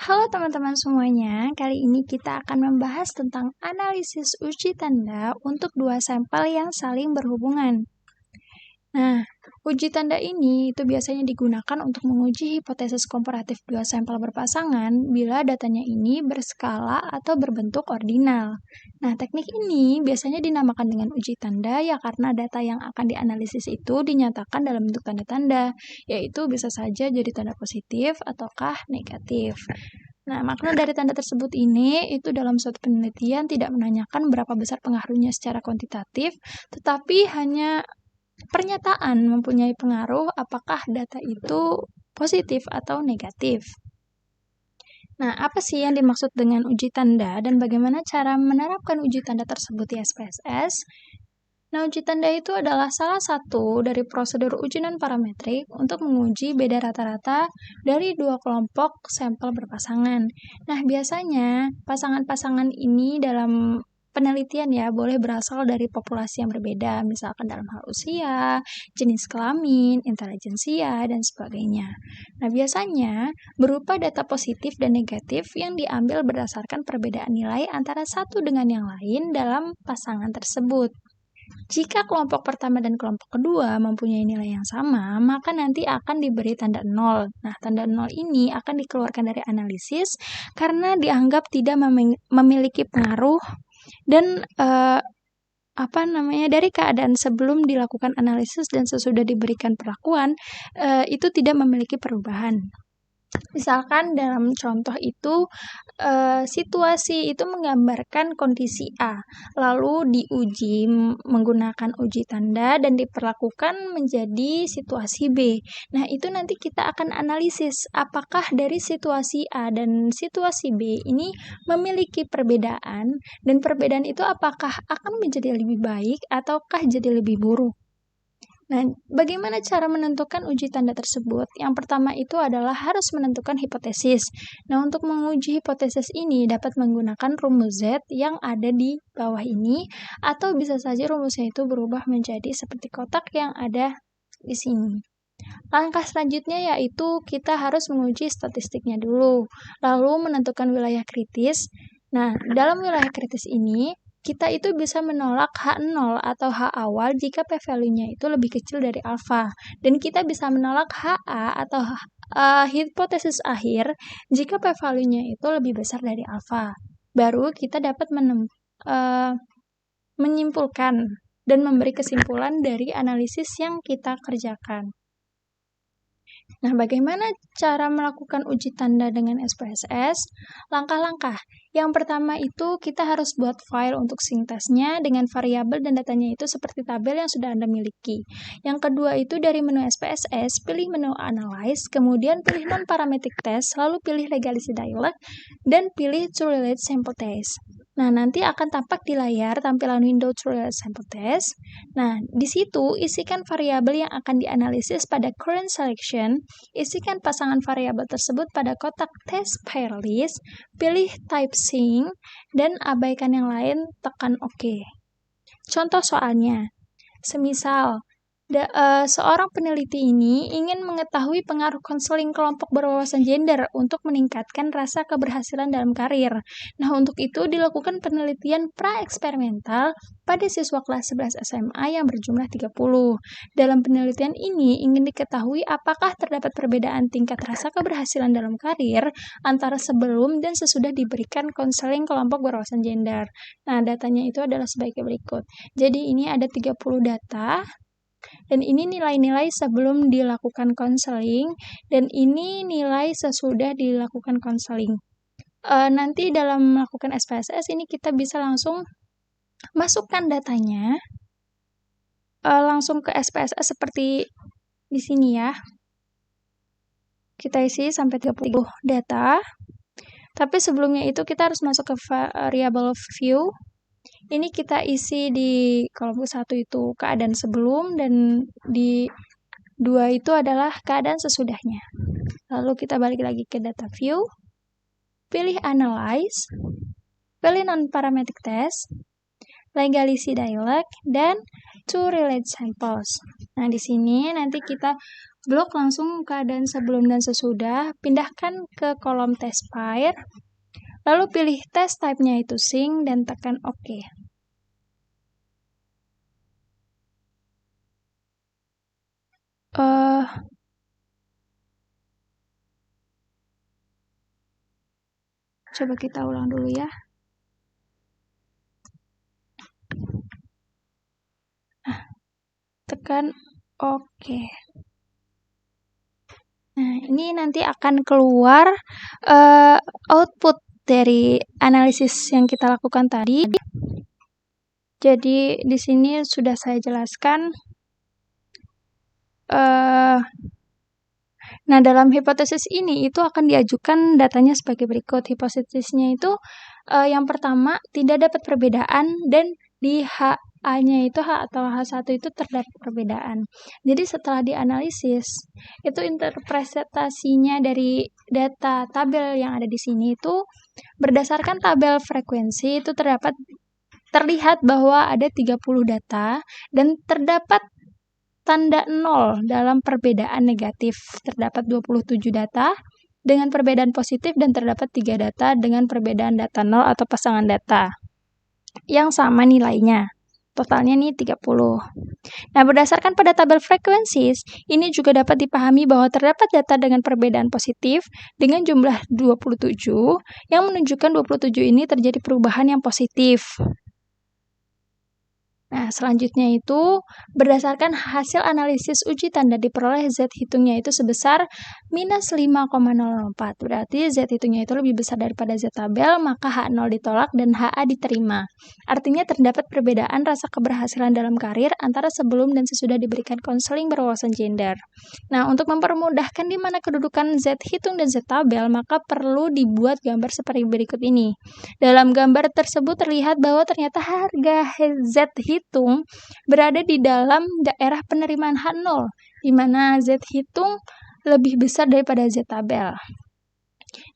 Halo teman-teman semuanya, kali ini kita akan membahas tentang analisis uji tanda untuk dua sampel yang saling berhubungan. Nah, uji tanda ini itu biasanya digunakan untuk menguji hipotesis komparatif dua sampel berpasangan bila datanya ini berskala atau berbentuk ordinal. Nah, teknik ini biasanya dinamakan dengan uji tanda ya karena data yang akan dianalisis itu dinyatakan dalam bentuk tanda-tanda, yaitu bisa saja jadi tanda positif ataukah negatif. Nah, makna dari tanda tersebut ini itu dalam suatu penelitian tidak menanyakan berapa besar pengaruhnya secara kuantitatif, tetapi hanya pernyataan mempunyai pengaruh apakah data itu positif atau negatif. Nah, apa sih yang dimaksud dengan uji tanda dan bagaimana cara menerapkan uji tanda tersebut di SPSS? Nah, uji tanda itu adalah salah satu dari prosedur uji non-parametrik untuk menguji beda rata-rata dari dua kelompok sampel berpasangan. Nah, biasanya pasangan-pasangan ini dalam penelitian ya boleh berasal dari populasi yang berbeda, misalkan dalam hal usia, jenis kelamin, intelijensia, dan sebagainya. Nah, biasanya berupa data positif dan negatif yang diambil berdasarkan perbedaan nilai antara satu dengan yang lain dalam pasangan tersebut. Jika kelompok pertama dan kelompok kedua mempunyai nilai yang sama, maka nanti akan diberi tanda 0. Nah, tanda 0 ini akan dikeluarkan dari analisis karena dianggap tidak memiliki pengaruh dan dari keadaan sebelum dilakukan analisis dan sesudah diberikan perlakuan itu tidak memiliki perubahan. Misalkan dalam contoh itu situasi itu menggambarkan kondisi A, lalu diuji menggunakan uji tanda dan diperlakukan menjadi situasi B. Nah, itu nanti kita akan analisis apakah dari situasi A dan situasi B ini memiliki perbedaan dan perbedaan itu apakah akan menjadi lebih baik ataukah jadi lebih buruk. Nah, bagaimana cara menentukan uji tanda tersebut? Yang pertama itu adalah harus menentukan hipotesis. Nah, untuk menguji hipotesis ini dapat menggunakan rumus Z yang ada di bawah ini, atau bisa saja rumusnya itu berubah menjadi seperti kotak yang ada di sini. Langkah selanjutnya yaitu kita harus menguji statistiknya dulu, lalu menentukan wilayah kritis. Nah, dalam wilayah kritis ini, kita itu bisa menolak H0 atau H awal jika p-value-nya itu lebih kecil dari alfa. Dan kita bisa menolak HA atau hipotesis akhir jika p-value-nya itu lebih besar dari alfa. Baru kita dapat menyimpulkan dan memberi kesimpulan dari analisis yang kita kerjakan. Nah, bagaimana cara melakukan uji tanda dengan SPSS? Langkah-langkah. Yang pertama itu kita harus buat file untuk sintesnya dengan variabel dan datanya itu seperti tabel yang sudah Anda miliki. Yang kedua itu dari menu SPSS, pilih menu Analyze, kemudian pilih Non-Parametric Test, lalu pilih Legality Dialog, dan pilih True Relate Sample Test. Nah, nanti akan tampak di layar tampilan window True Relate Sample Test. Nah, di situ isikan variabel yang akan dianalisis pada current selection, isikan pasangan variabel tersebut pada kotak test pair list, pilih type sync, dan abaikan yang lain, tekan OK. Contoh soalnya, semisal seorang peneliti ini ingin mengetahui pengaruh konseling kelompok berwawasan gender untuk meningkatkan rasa keberhasilan dalam karir. Nah, untuk itu dilakukan penelitian pra-eksperimental pada siswa kelas 11 SMA yang berjumlah 30. Dalam penelitian ini ingin diketahui apakah terdapat perbedaan tingkat rasa keberhasilan dalam karir antara sebelum dan sesudah diberikan konseling kelompok berwawasan gender. Nah, datanya itu adalah sebagai berikut. Jadi ini ada 30 data, dan ini nilai-nilai sebelum dilakukan konseling, dan ini nilai sesudah dilakukan konseling. Nanti dalam melakukan SPSS ini kita bisa langsung masukkan datanya langsung ke SPSS seperti di sini ya. Kita isi sampai 30 data. Tapi sebelumnya itu kita harus masuk ke variable view. Ini kita isi di kolom 1 itu keadaan sebelum dan di 2 itu adalah keadaan sesudahnya. Lalu kita balik lagi ke data view, pilih analyze, pilih non-parametric test, legality dialog, dan to relate samples. Nah, di sini nanti kita blok langsung keadaan sebelum dan sesudah, pindahkan ke kolom test pair, lalu pilih test type-nya itu sync dan tekan OK. Coba kita ulang dulu ya. Tekan OK. Nah, ini nanti akan keluar output dari analisis yang kita lakukan tadi. Jadi di sini sudah saya jelaskan. Nah, dalam hipotesis ini itu akan diajukan datanya sebagai berikut. Hipotesisnya itu yang pertama tidak dapat perbedaan dan di HA-nya itu H atau H1 itu terdapat perbedaan. Jadi setelah dianalisis, itu interpretasinya dari data tabel yang ada di sini itu berdasarkan tabel frekuensi itu terlihat bahwa ada 30 data dan terdapat tanda 0 dalam perbedaan negatif. Terdapat 27 data dengan perbedaan positif dan terdapat 3 data dengan perbedaan data 0 atau pasangan data yang sama nilainya. Totalnya nih 30. Nah, berdasarkan pada tabel frekuensi, ini juga dapat dipahami bahwa terdapat data dengan perbedaan positif dengan jumlah 27 yang menunjukkan 27 ini terjadi perubahan yang positif. Nah, selanjutnya itu berdasarkan hasil analisis uji tanda diperoleh Z hitungnya itu sebesar minus 5,004. Berarti Z hitungnya itu lebih besar daripada Z tabel, maka H0 ditolak dan HA diterima. Artinya terdapat perbedaan rasa keberhasilan dalam karir antara sebelum dan sesudah diberikan konseling berwawasan gender. Nah, untuk mempermudahkan di mana kedudukan Z hitung dan Z tabel, maka perlu dibuat gambar seperti berikut ini. Dalam gambar tersebut terlihat bahwa ternyata harga Z hitung berada di dalam daerah penerimaan H0, di mana Z hitung lebih besar daripada Z tabel.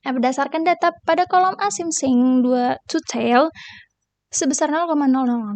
Nah, berdasarkan data pada kolom asing-sing 2 to tail sebesar 0,000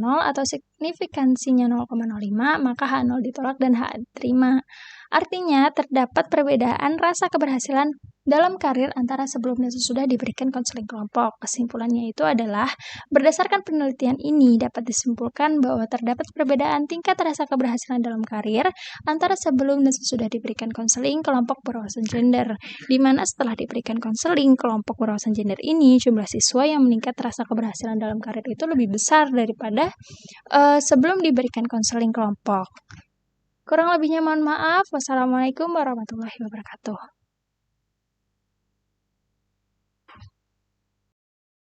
atau signifikansinya 0,05, maka H0 ditolak dan H diterima. Artinya, terdapat perbedaan rasa keberhasilan dalam karir antara sebelum dan sesudah diberikan konseling kelompok. Kesimpulannya itu adalah, berdasarkan penelitian ini dapat disimpulkan bahwa terdapat perbedaan tingkat rasa keberhasilan dalam karir antara sebelum dan sesudah diberikan konseling kelompok berwawasan gender, di mana setelah diberikan konseling kelompok berwawasan gender ini, jumlah siswa yang meningkat rasa keberhasilan dalam karir itu lebih besar daripada sebelum diberikan konseling kelompok. Kurang lebihnya mohon maaf. Wassalamualaikum warahmatullahi wabarakatuh.